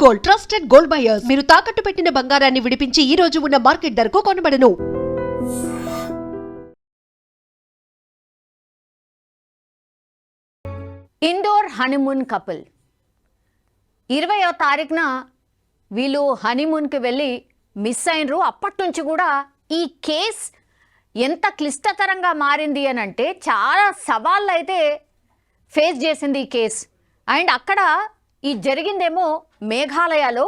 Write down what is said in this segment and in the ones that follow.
Gold, trusted gold buyers. మీరు తాకట్టు పెట్టిన బంగారాన్ని విడిపించి ఈ రోజు ఉన్న మార్కెట్ ధరకు కొనబడను. ఇండోర్ హనీమూన్ కపుల్ 20వ తారీఖున వీళ్ళు హనీమూన్కి వెళ్ళి మిస్ అయినరు. అప్పటి నుంచి కూడా ఈ కేస్ ఎంత క్లిష్టతరంగా మారింది అని అంటే చాలా సవాళ్ళు అయితే ఫేస్ చేసింది ఈ కేస్. అండ్ అక్కడ ఈ జరిగిందేమో మేఘాలయలో.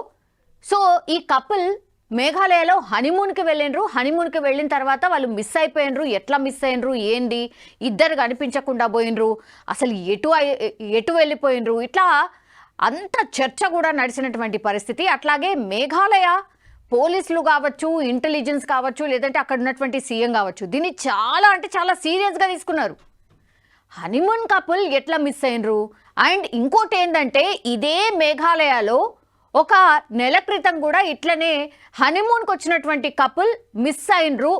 సో ఈ కపుల్ మేఘాలయలో హనీమూన్కి వెళ్ళినరు. హనీమూన్కి వెళ్ళిన తర్వాత వాళ్ళు మిస్ అయిపోయినరు. ఎట్లా మిస్ అయినరు, ఏంది, ఇద్దరు కనిపించకుండా పోయినరు, అసలు ఎటు వెళ్ళిపోయినరు, ఇట్లా అంత చర్చ కూడా నడిచినటువంటి పరిస్థితి. అట్లాగే మేఘాలయ పోలీసులు కావచ్చు, ఇంటెలిజెన్స్ కావచ్చు, లేదంటే అక్కడ ఉన్నటువంటి సీఎం కావచ్చు, దీన్ని చాలా అంటే చాలా సీరియస్గా తీసుకున్నారు. హనీమూన్ కపుల్ ఎట్లా మిస్ అయినరు. అండ్ ఇంకోటి ఏంటంటే ఇదే మేఘాలయలో ఒక నెల క్రితం కూడా ఇట్లనే హనీమూన్కి వచ్చినటువంటి కపుల్ మిస్ అయినరు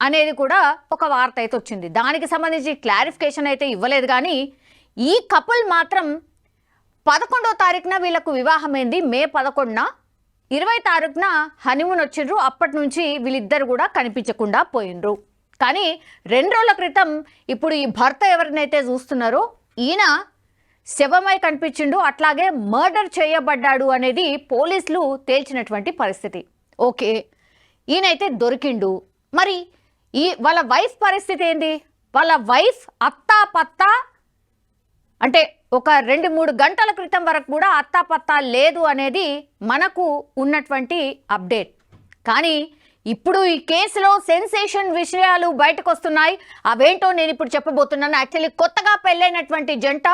అనేది కూడా ఒక వార్త అయితే వచ్చింది. దానికి సంబంధించి క్లారిఫికేషన్ అయితే ఇవ్వలేదు. కానీ ఈ కపుల్ మాత్రం 11వ తారీఖున వీళ్ళకు వివాహమైంది. మే 11న 20వ తారీఖున హనీమూన్ వచ్చిండ్రు. అప్పటి నుంచి వీళ్ళిద్దరు కూడా కనిపించకుండా పోయినరు. కానీ 2 రోజుల క్రితం ఇప్పుడు ఈ భర్త ఎవరినైతే చూస్తున్నారో ఈయన శవమై కనిపించిండు, అట్లాగే మర్డర్ చేయబడ్డాడు అనేది పోలీసులు తేల్చినటువంటి పరిస్థితి. ఓకే, ఈయనైతే దొరికిండు. మరి వాళ్ళ వైఫ్ పరిస్థితి ఏంది? వాళ్ళ వైఫ్ అత్తాపత్తా అంటే ఒక 2-3 గంటల క్రితం వరకు కూడా అత్తాపత్తా లేదు అనేది మనకు ఉన్నటువంటి అప్డేట్. కానీ ఇప్పుడు ఈ కేసులో సెన్సేషన్ విషయాలు బయటకు వస్తున్నాయి. అవేంటో నేను ఇప్పుడు చెప్పబోతున్నాను. యాక్చువల్లీ కొత్తగా పెళ్ళైనటువంటి జంట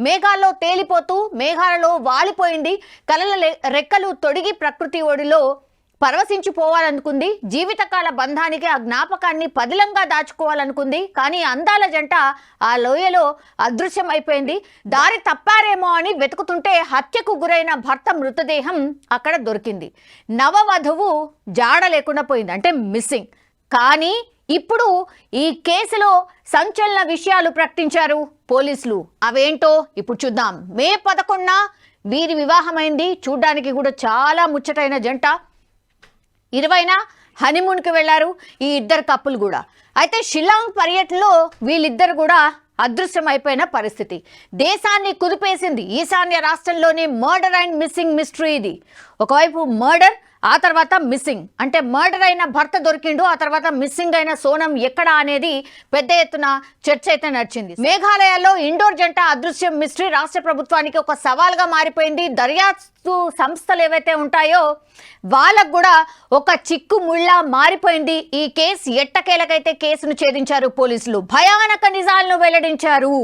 మేఘాల్లో తేలిపోతూ మేఘాలలో వాలిపోయింది. కలల రెక్కలు తొడిగి ప్రకృతి ఒడిలో పరవశించిపోవాలనుకుంది. జీవితకాల బంధానికి ఆ జ్ఞాపకాన్ని పదిలంగా దాచుకోవాలనుకుంది. కానీ అందాల జంట ఆ లోయలో అదృశ్యమైపోయింది. దారి తప్పారేమో అని వెతుకుతుంటే హత్యకు గురైన భర్త మృతదేహం అక్కడ దొరికింది. నవవధువు జాడ లేకుండా పోయింది, అంటే మిస్సింగ్. కానీ ఇప్పుడు ఈ కేసులో సంచలన విషయాలు ప్రకటించారు పోలీసులు. అవేంటో ఇప్పుడు చూద్దాం. మే 11న వీరి వివాహమైంది. చూడ్డానికి కూడా చాలా ముచ్చటైన జంట. 20న హనీమూన్కి వెళ్ళారు ఈ ఇద్దరు కప్పులు కూడా. అయితే షిల్లాంగ్ పర్యటనలో వీళ్ళిద్దరు కూడా అదృశ్యం అయిపోయిన పరిస్థితి దేశాన్ని కుదిపేసింది. ఈశాన్య రాష్ట్రంలోని మర్డర్ అండ్ మిస్సింగ్ మిస్టరీ ఇది. ఒకవైపు మర్డర్, ఆ తర్వాత మిస్సింగ్. అంటే మర్డర్ అయిన భర్త దొరికిండు, ఆ తర్వాత మిస్సింగ్ అయిన సోనం ఎక్కడ అనేది పెద్ద ఎత్తున చర్చ అయితే నడిచింది. మేఘాలయలో ఇండోర్ జంట అదృశ్యం మిస్టరీ రాష్ట్ర ప్రభుత్వానికి ఒక సవాల్గా మారిపోయింది. దర్యాప్తు సంస్థలు ఏవైతే ఉంటాయో వాళ్ళకు కూడా ఒక చిక్కు ముళ్ళ మారిపోయింది. ఈ కేసు ఎట్టకేలకైతే కేసును ఛేదించారు పోలీసులు. భయానక నిజాలను వెల్లడించారు.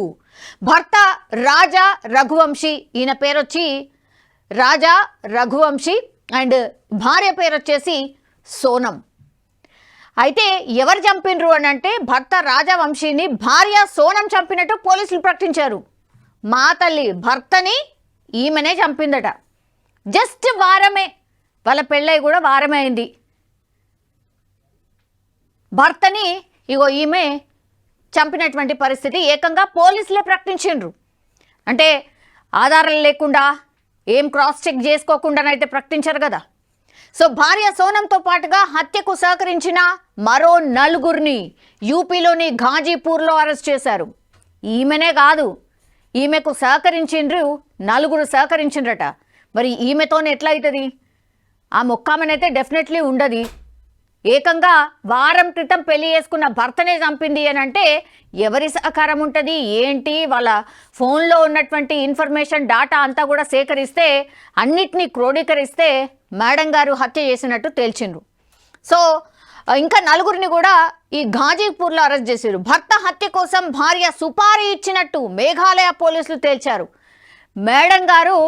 భర్త రాజా రఘువంశీ, ఈయన పేరు వచ్చి రాజా రఘువంశీ అండ్ భార్య పేరు వచ్చేసి సోనం. అయితే ఎవరు చంపినరు అని అంటే భర్త రాజవంశీని భార్య సోనం చంపినట్టు పోలీసులు ప్రకటించారు. మా తల్లి, భర్తని ఈమెనే చంపిందట. జస్ట్ వారమే, వాళ్ళ పెళ్ళై కూడా వారమే అయింది. భర్తని ఈమె చంపినటువంటి పరిస్థితి ఏకంగా పోలీసులే ప్రకటించిండ్రు. అంటే ఆధారాలు లేకుండా, ఏం క్రాస్ చెక్ చేసుకోకుండానైతే ప్రకటించారు కదా. సో భార్య సోనంతో పాటుగా హత్యకు సహకరించిన మరో 4గురిని యూపీలోని ఘాజీపూర్లో అరెస్ట్ చేశారు. ఈమెనే కాదు, ఈమెకు సహకరించిండ్రు 4 సహకరించిండ్రట. మరి ఈమెతోనే ఎట్లా అవుతుంది? ఆ మొక్కామనైతే డెఫినెట్లీ ఉండదు. ఏకంగా వారం క్రితం పెళ్లి చేసుకున్న భర్తనే చంపింది అని అంటే ఎవరి సహకారం ఉంటుంది ఏంటి? వాళ్ళ ఫోన్లో ఉన్నటువంటి ఇన్ఫర్మేషన్, డాటా అంతా కూడా సేకరిస్తే, అన్నిటినీ క్రోడీకరిస్తే మేడం గారు హత్య చేసినట్టు తేల్చిండ్రు. సో ఇంకా 4గురిని కూడా ఈ ఘాజీపూర్లో అరెస్ట్ చేశారు. భర్త హత్య కోసం భార్య సుపారీ ఇచ్చినట్టు మేఘాలయ పోలీసులు తేల్చారు. మేడం గారు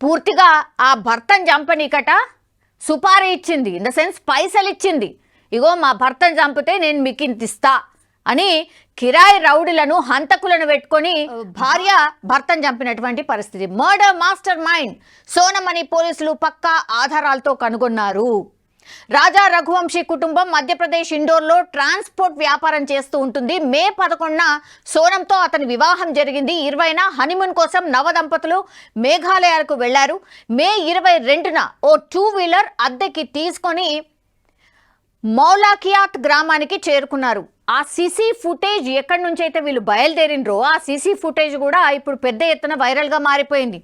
పూర్తిగా ఆ భర్తను చంపనీకట సుపారీ ఇచ్చింది. ఇన్ ద సెన్స్ పైసలు ఇచ్చింది. ఇగో మా భర్తను చంపితే నేను మీకు ఇంత ఇస్తా అని కిరాయి రౌడీలను, హంతకులను పెట్టుకొని భార్య భర్తను చంపినటువంటి పరిస్థితి. మర్డర్ మాస్టర్ మైండ్ సోనం అని పోలీసులు పక్కా ఆధారాలతో కనుగొన్నారు. రాజా రఘువంశీ కుటుంబం మధ్యప్రదేశ్ ఇండోర్లో ట్రాన్స్పోర్ట్ వ్యాపారం చేస్తూ ఉంటుంది. మే 11న సోనంతో అతని వివాహం జరిగింది. 20న హనీమూన్ కోసం నవదంపతులు మేఘాలయాలకు వెళ్లారు. మే 22న ఓ 2-వీలర్ అద్దెకి తీసుకొని మౌలాకియాత్ గ్రామానికి చేరుకున్నారు. ఆ సీసీ ఫుటేజ్ ఎక్కడి నుంచి అయితే వీళ్ళు బయలుదేరినరో ఆ సీసీ ఫుటేజ్ కూడా ఇప్పుడు పెద్ద ఎత్తున వైరల్గా మారిపోయింది.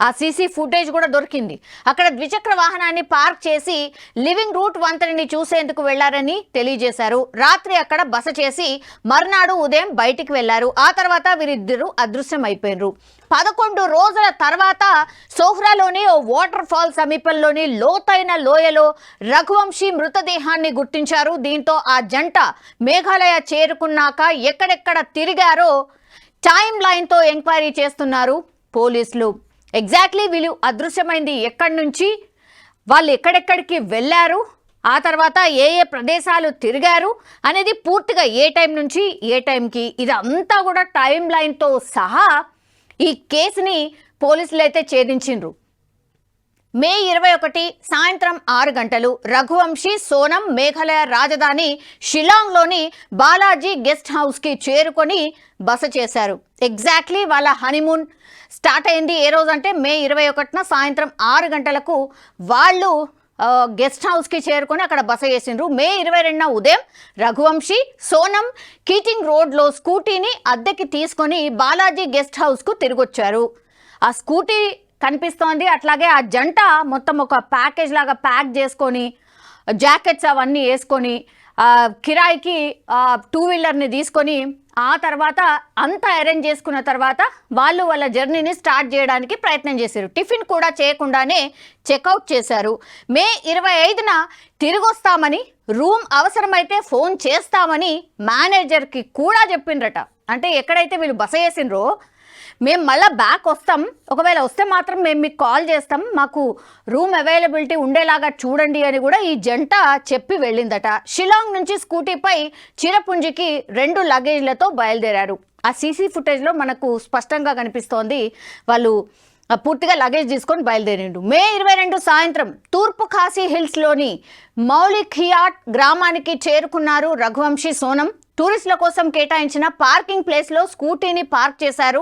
ఆ సీసీ ఫుటేజ్ కూడా దొరికింది. అక్కడ ద్విచక్ర వాహనాన్ని పార్క్ చేసి లివింగ్ రూట్ వంతెనని చూసేందుకు వెళ్లారని తెలియజేశారు. రాత్రి అక్కడ బస చేసి మర్నాడు ఉదయం బయటికి వెళ్లారు. ఆ తర్వాత వీరిద్దరూ అదృశ్యం అయిపోయారు. 11 రోజుల తర్వాత సోహ్రాలోని ఓ వాటర్ ఫాల్ సమీపంలోని లోతైన లోయలో రఘువంశీ మృతదేహాన్ని గుర్తించారు. దీంతో ఆ జంట మేఘాలయ చేరుకున్నాక ఎక్కడెక్కడ తిరిగారో టైం లైన్తో ఎంక్వైరీ చేస్తున్నారు పోలీసులు. ఎగ్జాక్ట్లీ వీళ్ళు అదృశ్యమైంది ఎక్కడి నుంచి, వాళ్ళు ఎక్కడెక్కడికి వెళ్ళారు, ఆ తర్వాత ఏ ఏ ప్రదేశాలు తిరిగారు అనేది పూర్తిగా ఏ టైం నుంచి ఏ టైంకి ఇదంతా కూడా టైం లైన్తో సహా ఈ కేసుని పోలీసులు అయితే ఛేదించిండ్రు. మే 21 సాయంత్రం 6 గంటలు రఘువంశీ సోనం మేఘాలయ రాజధాని షిలాంగ్లోని బాలాజీ గెస్ట్ హౌస్కి చేరుకొని బస చేశారు. ఎగ్జాక్ట్లీ వాళ్ళ హనీమూన్ స్టార్ట్ అయింది ఏ రోజు అంటే మే 21న సాయంత్రం 6 గంటలకు వాళ్ళు గెస్ట్ హౌస్కి చేరుకొని అక్కడ బస చేసిండ్రు. మే 22న ఉదయం రఘువంశీ సోనం కీటింగ్ రోడ్లో స్కూటీని అద్దెకి తీసుకొని బాలాజీ గెస్ట్ హౌస్కు తిరిగొచ్చారు. ఆ స్కూటీ కనిపిస్తోంది. అట్లాగే ఆ జంట మొత్తం ఒక ప్యాకేజ్ లాగా ప్యాక్ చేసుకొని జాకెట్స్ అవన్నీ వేసుకొని కిరాయికి 2-వీలర్ని తీసుకొని ఆ తర్వాత అంతా అరేంజ్ చేసుకున్న తర్వాత వాళ్ళు వాళ్ళ జర్నీని స్టార్ట్ చేయడానికి ప్రయత్నం చేశారు. టిఫిన్ కూడా చేయకుండానే చెక్అవుట్ చేశారు. మే 25న తిరిగి వస్తామని, రూమ్ అవసరమైతే ఫోన్ చేస్తామని మేనేజర్కి కూడా చెప్పిండ్రట. అంటే ఎక్కడైతే వీళ్ళు బస చేసిండ్రో మేము మళ్ళీ బ్యాక్ వస్తాం, ఒకవేళ వస్తే మాత్రం మేము మీకు కాల్ చేస్తాం, మాకు రూమ్ అవైలబిలిటీ ఉండేలాగా చూడండి అని కూడా ఈ జంట చెప్పి వెళ్ళిందట. షిలాంగ్ నుంచి స్కూటీపై చిరపుంజికి 2 లగేజ్లతో బయలుదేరారు. ఆ సీసీ ఫుటేజ్లో మనకు స్పష్టంగా కనిపిస్తోంది వాళ్ళు పూర్తిగా లగేజ్ తీసుకొని బయలుదేరిండు. మే 22 సాయంత్రం తూర్పు ఖాసీ హిల్స్లోని మౌలిఖియాట్ గ్రామానికి చేరుకున్నారు రఘువంశీ సోనం. టూరిస్టుల కోసం కేటాయించిన పార్కింగ్ ప్లేస్లో స్కూటీని పార్క్ చేశారు.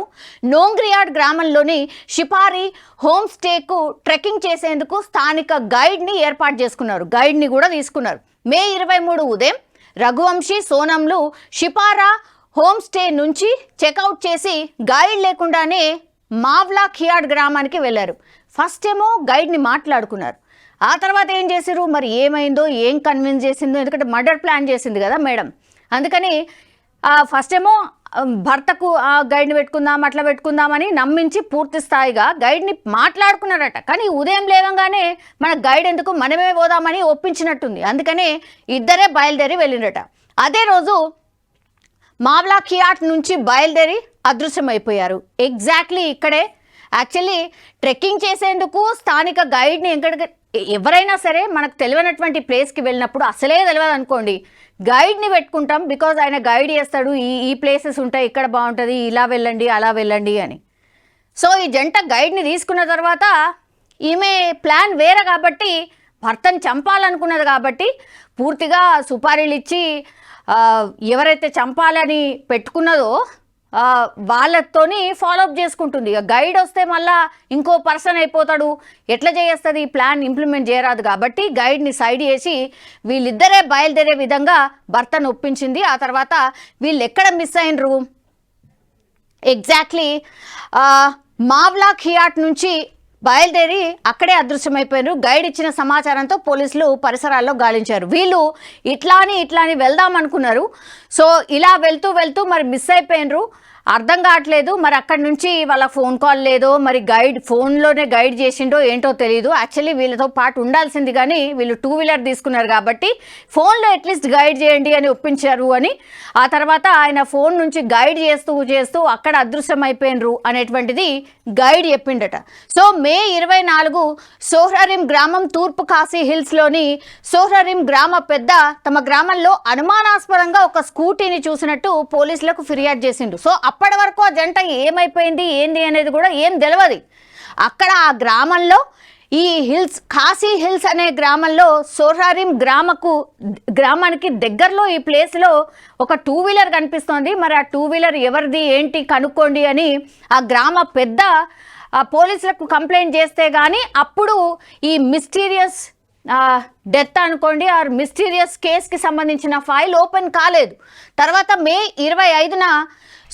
నోంగ్రియాడ్ గ్రామంలోని షిపారి హోమ్ స్టేకు ట్రెక్కింగ్ చేసేందుకు స్థానిక గైడ్ని ఏర్పాటు చేసుకున్నారు. గైడ్ని కూడా తీసుకున్నారు. మే 23 ఉదయం రఘువంశీ సోనంలు షిపారా హోమ్ స్టే నుంచి చెక్అవుట్ చేసి గైడ్ లేకుండానే మావ్లా ఖియాడ్ గ్రామానికి వెళ్ళారు. ఫస్ట్ ఏమో గైడ్ని మాట్లాడుకున్నారు. ఆ తర్వాత ఏం చేశారు మరి, ఏమైందో ఏం కన్విన్స్ చేసిందో, ఎందుకంటే మర్డర్ ప్లాన్ చేసింది కదా మేడం, అందుకని ఫస్ట్ ఏమో భర్తకు ఆ గైడ్ని పెట్టుకుందాం అట్లా పెట్టుకుందామని నమ్మించి పూర్తి స్థాయిగా గైడ్ని మాట్లాడుకున్నారట. కానీ ఉదయం లేవగానే మన గైడ్ ఎందుకు మనమే పోదామని ఒప్పించినట్టుంది. అందుకనే ఇద్దరే బయలుదేరి వెళ్ళిండట. అదే రోజు మావ్లా ఖియాట్ నుంచి బయలుదేరి అదృశ్యమైపోయారు. ఎగ్జాక్ట్లీ ఇక్కడే యాక్చువల్లీ ట్రెక్కింగ్ చేసేందుకు స్థానిక గైడ్ని ఎవరైనా సరే మనకు తెలియనటువంటి ప్లేస్కి వెళ్ళినప్పుడు అసలే తెలియదు అనుకోండి, గైడ్ని పెట్టుకుంటాం. బికాజ్ ఆయన గైడ్ చేస్తాడు, ఈ ప్లేసెస్ ఉంటాయి, ఇక్కడ బాగుంటుంది, ఇలా వెళ్ళండి అలా వెళ్ళండి అని. సో ఈ జంట గైడ్ని తీసుకున్న తర్వాత ఈమె ప్లాన్ వేరే కాబట్టి, భర్తను చంపాలనుకున్నది కాబట్టి పూర్తిగా సుపారీలు ఇచ్చి ఎవరైతే చంపాలని పెట్టుకున్నదో వాళ్ళతోని ఫాలోఅప్ చేసుకుంటుంది. గైడ్ వస్తే మళ్ళా ఇంకో పర్సన్ అయిపోతాడు, ఎట్లా చేస్తుంది, ఈ ప్లాన్ ఇంప్లిమెంట్ చేయరాదు కాబట్టి గైడ్ని సైడ్ చేసి వీళ్ళిద్దరే బయలుదేరే విధంగా భర్తను ఒప్పించింది. ఆ తర్వాత వీళ్ళు ఎక్కడ మిస్ అయినరు, ఎగ్జాక్ట్లీ మావ్లా ఖియాట్ నుంచి బయలుదేరి అక్కడే అదృశ్యమైపోయారు. గైడ్ ఇచ్చిన సమాచారంతో పోలీసులు పరిసరాల్లో గాలించారు. వీళ్ళు ఇట్లా అని వెళ్దాం అనుకున్నారు. సో ఇలా వెళ్తూ మరి మిస్ అయిపోయినరు. అర్థం కావట్లేదు మరి అక్కడి నుంచి వాళ్ళ ఫోన్ కాల్ లేదో, మరి గైడ్ ఫోన్లోనే గైడ్ చేసిండో ఏంటో తెలియదు. యాక్చువల్లీ వీళ్ళతో పాటు ఉండాల్సింది కానీ వీళ్ళు 2-వీలర్ తీసుకున్నారు కాబట్టి ఫోన్లో అట్లీస్ట్ గైడ్ చేయండి అని ఒప్పించారు అని. ఆ తర్వాత ఆయన ఫోన్ నుంచి గైడ్ చేస్తూ అక్కడ అదృశ్యమైపోయినరు అనేటువంటిది గైడ్ చెప్పిండట. సో మే 24 సోహ్రారిం గ్రామం తూర్పు ఖాసీ హిల్స్లోని సోహ్రారిం గ్రామ పెద్ద తమ గ్రామంలో అనుమానాస్పదంగా ఒక స్కూటీని చూసినట్టు పోలీసులకు ఫిర్యాదు చేసిండు. సో అప్పటి వరకు ఆ జంట ఏమైపోయింది ఏంది అనేది కూడా ఏం తెలియదు. అక్కడ ఆ గ్రామంలో ఈ ఖాసీ హిల్స్ అనే గ్రామంలో సోహ్రారిం గ్రామానికి దగ్గరలో ఈ ప్లేస్లో ఒక 2-వీలర్ కనిపిస్తోంది. మరి ఆ 2-వీలర్ ఎవరిది ఏంటి కనుక్కోండి అని ఆ గ్రామ పెద్ద పోలీసులకు కంప్లైంట్ చేస్తే కానీ అప్పుడు ఈ మిస్టీరియస్ డెత్ అనుకోండి ఆ మిస్టీరియస్ కేసుకి సంబంధించిన ఫైల్ ఓపెన్ కాలేదు. తర్వాత మే 25న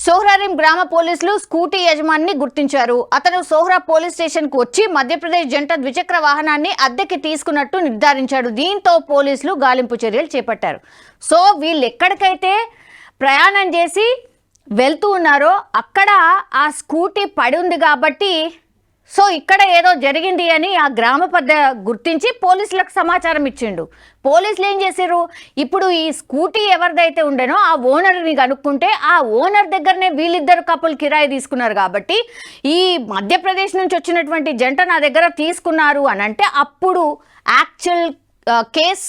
సోహ్రారిం గ్రామ పోలీసులు స్కూటీ యజమానిని గుర్తించారు. అతను సోహ్రా పోలీస్ స్టేషన్కు వచ్చి మధ్యప్రదేశ్ జంట ద్విచక్ర వాహనాన్ని అద్దెకి తీసుకున్నట్టు నిర్ధారించాడు. దీంతో పోలీసులు గాలింపు చర్యలు చేపట్టారు. సో వీళ్ళు ఎక్కడికైతే ప్రయాణం చేసి వెళ్తూ ఉన్నారో అక్కడ ఆ స్కూటీ పడి ఉంది కాబట్టి సో ఇక్కడ ఏదో జరిగింది అని ఆ గ్రామ పెద్ద గుర్తించి పోలీసులకు సమాచారం ఇచ్చిండు. పోలీసులు ఏం చేశారు, ఇప్పుడు ఈ స్కూటీ ఎవరిదైతే ఉండేనో ఆ ఓనర్ని కనుక్కుంటే ఆ ఓనర్ దగ్గరనే వీళ్ళిద్దరు కపుల్ కిరాయి తీసుకున్నారు కాబట్టి ఈ మధ్యప్రదేశ్ నుంచి వచ్చినటువంటి జంట నా దగ్గర తీసుకున్నారు అని అంటే అప్పుడు యాక్చువల్ కేస్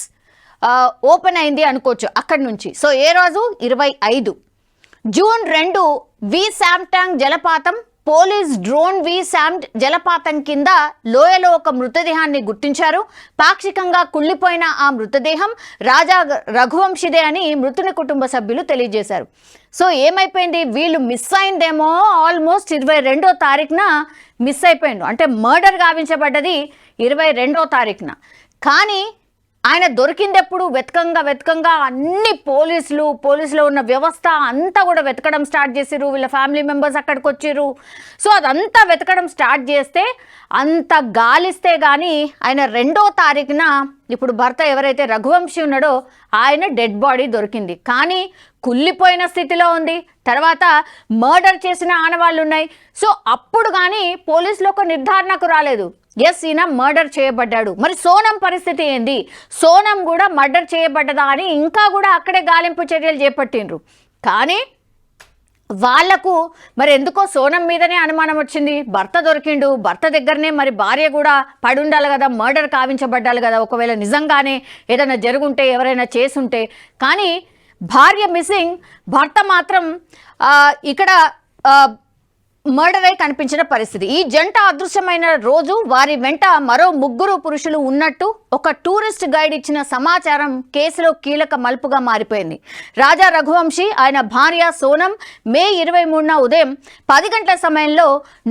ఓపెన్ అయింది అనుకోవచ్చు అక్కడి నుంచి. సో ఏ రోజు 25 జూన్ 2 వి శామ్టాంగ్ జలపాతం పోలీస్ డ్రోన్ వి శామ్డ్ జలపాతం కింద లోయలో ఒక మృతదేహాన్ని గుర్తించారు. పాక్షికంగా కుళ్ళిపోయిన ఆ మృతదేహం రాజా రఘువంశిదే అని మృతుని కుటుంబ సభ్యులు తెలియజేశారు. సో ఏమైపోయింది, వీళ్ళు మిస్ అయిందేమో ఆల్మోస్ట్ 22వ తారీఖున మిస్ అయిపోయిండు. అంటే మర్డర్ గావించబడ్డది 22వ తారీఖున. కానీ ఆయన దొరికిందెప్పుడు వెతకంగా అన్ని పోలీసులో ఉన్న వ్యవస్థ అంతా కూడా వెతకడం స్టార్ట్ చేసిరు. వీళ్ళ ఫ్యామిలీ మెంబర్స్ అక్కడికి వచ్చిర్రు. సో అదంతా వెతకడం స్టార్ట్ చేస్తే అంత గాలిస్తే కానీ ఆయన 2వ తారీఖున ఇప్పుడు భర్త ఎవరైతే రఘువంశీ ఉన్నాడో ఆయన డెడ్ బాడీ దొరికింది. కానీ కుళ్ళిపోయిన స్థితిలో ఉంది. తర్వాత మర్డర్ చేసిన ఆనవాళ్ళు ఉన్నాయి. సో అప్పుడు కానీ పోలీసులు ఒక నిర్ధారణకు రాలేదు, ఎస్ ఈయన మర్డర్ చేయబడ్డాడు. మరి సోనం పరిస్థితి ఏంది, సోనం కూడా మర్డర్ చేయబడ్డదా అని ఇంకా కూడా అక్కడే గాలింపు చర్యలు చేపట్టిండ్రు. కానీ వాళ్లకు మరి ఎందుకో సోనం మీదనే అనుమానం వచ్చింది. భర్త దొరికిండు, భర్త దగ్గరనే మరి భార్య కూడా పడి ఉండాలి కదా, మర్డర్ కావించబడ్డాలి కదా, ఒకవేళ నిజంగానే ఏదైనా జరుగుంటే ఎవరైనా చేసుంటే. కానీ భార్య మిస్సింగ్, భర్త మాత్రం ఇక్కడ మర్డర్ అయి కనిపించిన పరిస్థితి. ఈ జంట అదృశ్యమైన రోజు వారి వెంట మరో 3 పురుషులు ఉన్నట్టు ఒక టూరిస్ట్ గైడ్ ఇచ్చిన సమాచారం కేసులో కీలక మలుపుగా మారిపోయింది. రాజా రఘువంశీ ఆయన భార్య సోనం మే 23న ఉదయం 10 గంటల సమయంలో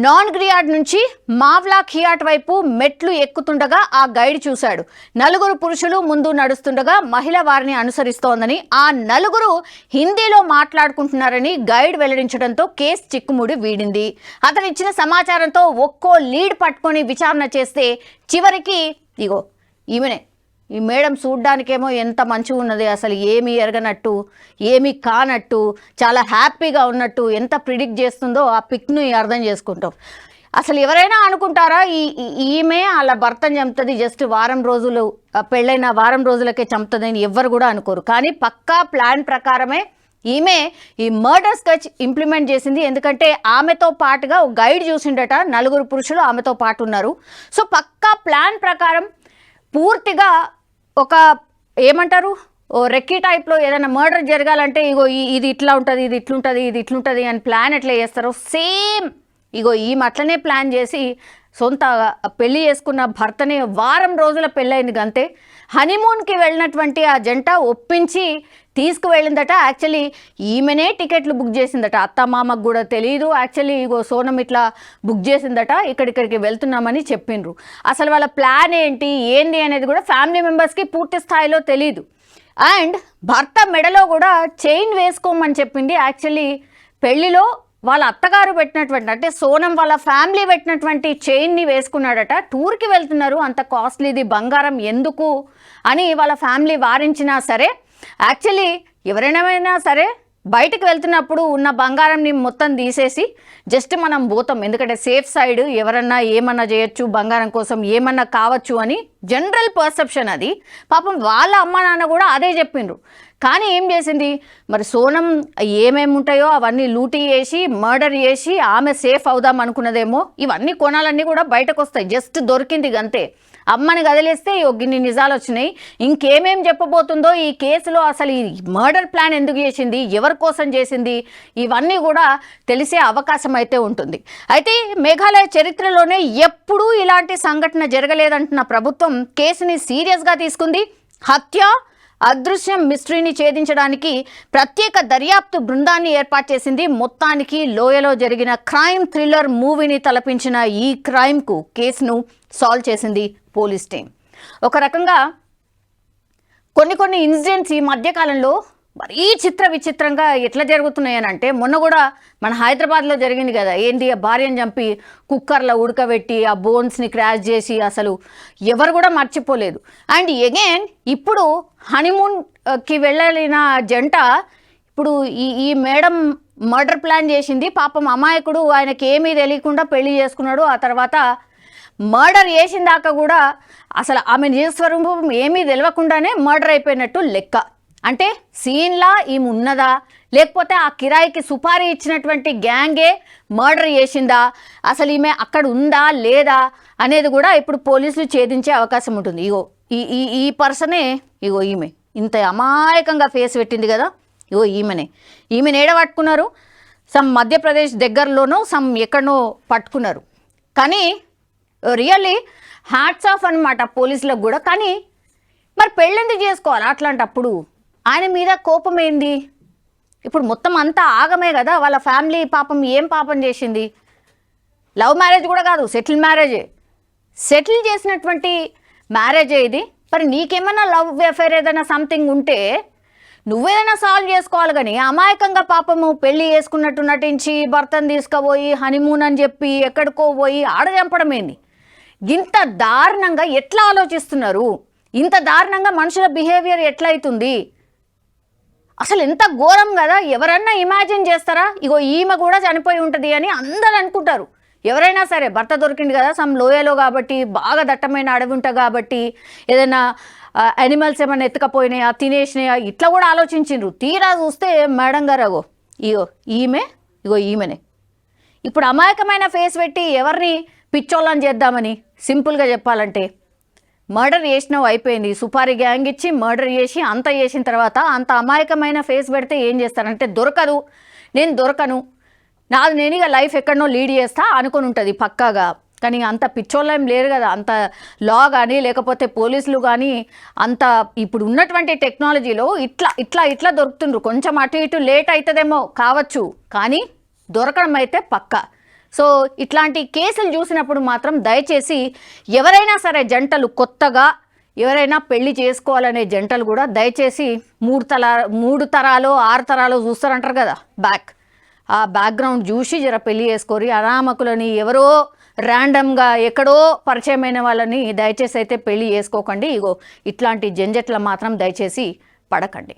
నాన్ గ్రియాడ్ నుంచి మావ్లా ఖియాట్ వైపు మెట్లు ఎక్కుతుండగా ఆ గైడ్ చూశాడు. 4 పురుషులు ముందు నడుస్తుండగా మహిళ వారిని అనుసరిస్తోందని, ఆ 4 హిందీలో మాట్లాడుకుంటున్నారని గైడ్ వెల్లడించడంతో కేసు చిక్కుముడి వీడింది. అతను ఇచ్చిన సమాచారంతో ఒక్కో లీడ్ పట్టుకొని విచారణ చేస్తే చివరికి ఇగో ఈమెనే, ఈ మేడం చూడ్డానికేమో ఎంత మంచిగా ఉన్నది, అసలు ఏమీ ఎరగనట్టు ఏమీ కానట్టు చాలా హ్యాపీగా ఉన్నట్టు ఎంత ప్రిడిక్ట్ చేస్తుందో ఆ పిక్ను అర్థం చేసుకుంటాం. అసలు ఎవరైనా అనుకుంటారా ఈమె వాళ్ళ భర్తను చంపుతుంది, జస్ట్ వారం రోజులు పెళ్ళైన వారం రోజులకే చంపుతుందని ఎవ్వరు కూడా అనుకోరు. కానీ పక్కా ప్లాన్ ప్రకారమే ఈమె ఈ మర్డర్ స్కెచ్ ఇంప్లిమెంట్ చేసింది. ఎందుకంటే ఆమెతో పాటుగా ఒక గైడ్ చూసిండట, 4 పురుషులు ఆమెతో పాటు ఉన్నారు. సో పక్కా ప్లాన్ ప్రకారం పూర్తిగా ఒక ఏమంటారు ఓ రెక్కీ టైప్లో ఏదైనా మర్డర్ జరగాలంటే ఇగో ఇది ఇట్లా ఉంటుంది, ఇది ఇట్లుంటుంది, ఇది ఇట్లుంటుంది అని ప్లాన్ ఎట్లా చేస్తారో సేమ్ ఇగో ఈమె అట్లనే ప్లాన్ చేసి సొంత పెళ్లి చేసుకున్న భర్తనే వారం రోజుల పెళ్ళైంది అంతే. హనీమూన్కి వెళ్ళినటువంటి ఆ జంట ఒప్పించి తీసుకువెళ్ళిందట. యాక్చువల్లీ ఈమెనే టికెట్లు బుక్ చేసిందట, అత్త మామకు కూడా తెలియదు. యాక్చువల్లీ ఇగో సోనం ఇట్లా బుక్ చేసిందట, ఇక్కడికి వెళ్తున్నామని చెప్పిండ్రు. అసలు వాళ్ళ ప్లాన్ ఏంది అనేది కూడా ఫ్యామిలీ మెంబర్స్కి పూర్తి స్థాయిలో తెలీదు. అండ్ భర్త మెడలో కూడా చైన్ వేసుకోమని చెప్పింది. యాక్చువల్లీ పెళ్లిలో వాళ్ళ అత్తగారు పెట్టినటువంటి, అంటే సోనం వాళ్ళ ఫ్యామిలీ పెట్టినటువంటి చైన్ని వేసుకున్నాడట. టూర్కి వెళ్తున్నారు, అంత కాస్ట్లీది బంగారం ఎందుకు అని వాళ్ళ ఫ్యామిలీ వారించినా సరే, యాక్చువల్లీ ఎవరైనా సరే బయటకు వెళ్తున్నప్పుడు ఉన్న బంగారంని మొత్తం తీసేసి జస్ట్ మనం పోతాం, ఎందుకంటే సేఫ్ సైడ్ ఎవరన్నా ఏమన్నా చేయొచ్చు, బంగారం కోసం ఏమన్నా కావచ్చు అని జనరల్ పర్సెప్షన్ అది. పాపం వాళ్ళ అమ్మ నాన్న కూడా అదే చెప్పిండ్రు. కానీ ఏం చేసింది మరి, సోనం ఏమేమి ఉంటాయో అవన్నీ లూటీ చేసి మర్డర్ చేసి ఆమె సేఫ్ అవుదాం అనుకున్నదేమో. ఇవన్నీ కోణాలన్నీ కూడా బయటకు వస్తాయి. జస్ట్ దొరికింది అంతే. అమ్మని కదిలేస్తే ఇన్ని నిజాలు వచ్చినాయి. ఇంకేమేం చెప్పబోతుందో ఈ కేసులో, అసలు ఈ మర్డర్ ప్లాన్ ఎందుకు చేసింది, ఎవరి కోసం చేసింది, ఇవన్నీ కూడా తెలిసే అవకాశం అయితే ఉంటుంది. అయితే మేఘాలయ చరిత్రలోనే ఎప్పుడూ ఇలాంటి సంఘటన జరగలేదంటున్న ప్రభుత్వం కేసుని సీరియస్గా తీసుకుంది. హత్య అదృశ్యం మిస్టరీని ఛేదించడానికి ప్రత్యేక దర్యాప్తు బృందాన్ని ఏర్పాటు చేసింది. మొత్తానికి లోయలో జరిగిన క్రైమ్ థ్రిల్లర్ మూవీని తలపించిన ఈ క్రైమ్కు కేసును సాల్వ్ చేసింది పోలీస్ టీం. ఒక రకంగా కొన్ని ఇన్సిడెంట్స్ ఈ మధ్యకాలంలో మరీ విచిత్రంగా ఎట్లా జరుగుతున్నాయని అంటే, మొన్న కూడా మన హైదరాబాద్లో జరిగింది కదా, ఏంటి ఆ భార్యను చంపి కుక్కర్లో ఉడకబెట్టి ఆ బోన్స్ని క్రాష్ చేసి అసలు ఎవరు కూడా మర్చిపోలేదు. అండ్ అగైన్ ఇప్పుడు హనీమూన్కి వెళ్ళిన జంట ఇప్పుడు ఈ మేడం మర్డర్ ప్లాన్ చేసింది. పాపం అమాయకుడు, ఆయనకి ఏమీ తెలియకుండా పెళ్లి చేసుకున్నాడు. ఆ తర్వాత మర్డర్ చేసిన దాకా కూడా అసలు ఆమె నిజ స్వరూపం ఏమీ తెలియకుండానే మర్డర్ అయిపోయినట్టు లెక్క. అంటే సీన్లా ఈమె ఉన్నదా, లేకపోతే ఆ కిరాయికి సుపారీ ఇచ్చినటువంటి గ్యాంగే మర్డర్ చేసిందా, అసలు ఈమె అక్కడ ఉందా లేదా అనేది కూడా ఇప్పుడు పోలీసులు ఛేదించే అవకాశం ఉంటుంది. ఇగో ఈ పర్సనే, ఇగో ఈమె ఇంత అమాయకంగా ఫేస్ పెట్టింది కదా, ఇగో ఈమెను ఏడ పట్టుకున్నారు, సమ్ మధ్యప్రదేశ్ దగ్గరలోనో సమ్ ఎక్కడనో పట్టుకున్నారు. కానీ రియల్లీ హ్యాట్స్ ఆఫ్ అనమాట పోలీసులకు కూడా. కానీ మరి పెళ్ళెందుకు చేసుకోవాలి అట్లాంటప్పుడు? ఆయన మీద కోపం ఏంది? ఇప్పుడు మొత్తం అంతా ఆగమే కదా. వాళ్ళ ఫ్యామిలీ పాపం ఏం పాపం చేసింది? లవ్ మ్యారేజ్ కూడా కాదు, సెటిల్ మ్యారేజే. సెటిల్ చేసినటువంటి మ్యారేజే ఇది. మరి నీకేమైనా లవ్ అఫేర్ ఏదైనా సంథింగ్ ఉంటే నువ్వేదైనా సాల్వ్ చేసుకోవాలి. కానీ అమాయకంగా పాపము పెళ్లి చేసుకున్నట్టు నటించి భర్తను తీసుకుపోయి హనీమూన్ అని చెప్పి ఎక్కడికో పోయి ఆడ చంపడం ఏంది? ఇంత దారుణంగా ఎట్లా ఆలోచిస్తున్నారు? ఇంత దారుణంగా మనుషుల బిహేవియర్ ఎట్లా అవుతుంది? అసలు ఎంత ఘోరం కదా. ఎవరన్నా ఇమాజిన్ చేస్తారా? ఇగో ఈమె కూడా చనిపోయి ఉంటుంది అని అందరూ అనుకుంటారు. ఎవరైనా సరే భర్త దొరికింది కదా సమ్ లోయలో కాబట్టి, బాగా దట్టమైన అడవి ఉంటా కాబట్టి, ఏదైనా యానిమల్స్ ఏమైనా ఎత్తుకపోయినాయా, తినేసినాయా, ఇట్లా కూడా ఆలోచించిండ్రు. తీరా చూస్తే మేడం గారు ఈమెనే ఇప్పుడు అమాయకమైన ఫేస్ పెట్టి ఎవరిని పిచ్చోళ్ళని చేద్దామని, సింపుల్గా చెప్పాలంటే మర్డర్ చేసినావు అయిపోయింది. సుపారీ గ్యాంగ్ ఇచ్చి మర్డర్ చేసి అంత చేసిన తర్వాత అంత అమాయకమైన ఫేస్ పెడితే ఏం చేస్తారంటే, నేను దొరకను, నేను ఇక లైఫ్ ఎక్కడనో లీడ్ చేస్తా అనుకుని ఉంటుంది పక్కాగా. కానీ అంత పిచ్చోళ్ళు ఏం లేరు కదా. అంత లా కానీ లేకపోతే పోలీసులు కానీ అంత ఇప్పుడు ఉన్నటువంటి టెక్నాలజీలో ఇట్లా దొరుకుతుండ్రు. కొంచెం అటు ఇటు లేట్ అవుతుందేమో కావచ్చు, కానీ దొరకడం అయితే పక్కా. సో ఇట్లాంటి కేసులు చూసినప్పుడు మాత్రం దయచేసి ఎవరైనా సరే జంటలు, కొత్తగా ఎవరైనా పెళ్లి చేసుకోవాలనే జంటలు కూడా దయచేసి 3 తరాలు 6 తరాలు చూస్తారంటారు కదా, ఆ బ్యాక్గ్రౌండ్ చూసి జర పెళ్లి చేసుకోరి. అనామకులని ఎవరో ర్యాండమ్గా ఎక్కడో పరిచయమైన వాళ్ళని దయచేసి అయితే పెళ్లి చేసుకోకండి. ఇగో ఇట్లాంటి జంజట్ల మాత్రం దయచేసి పడకండి.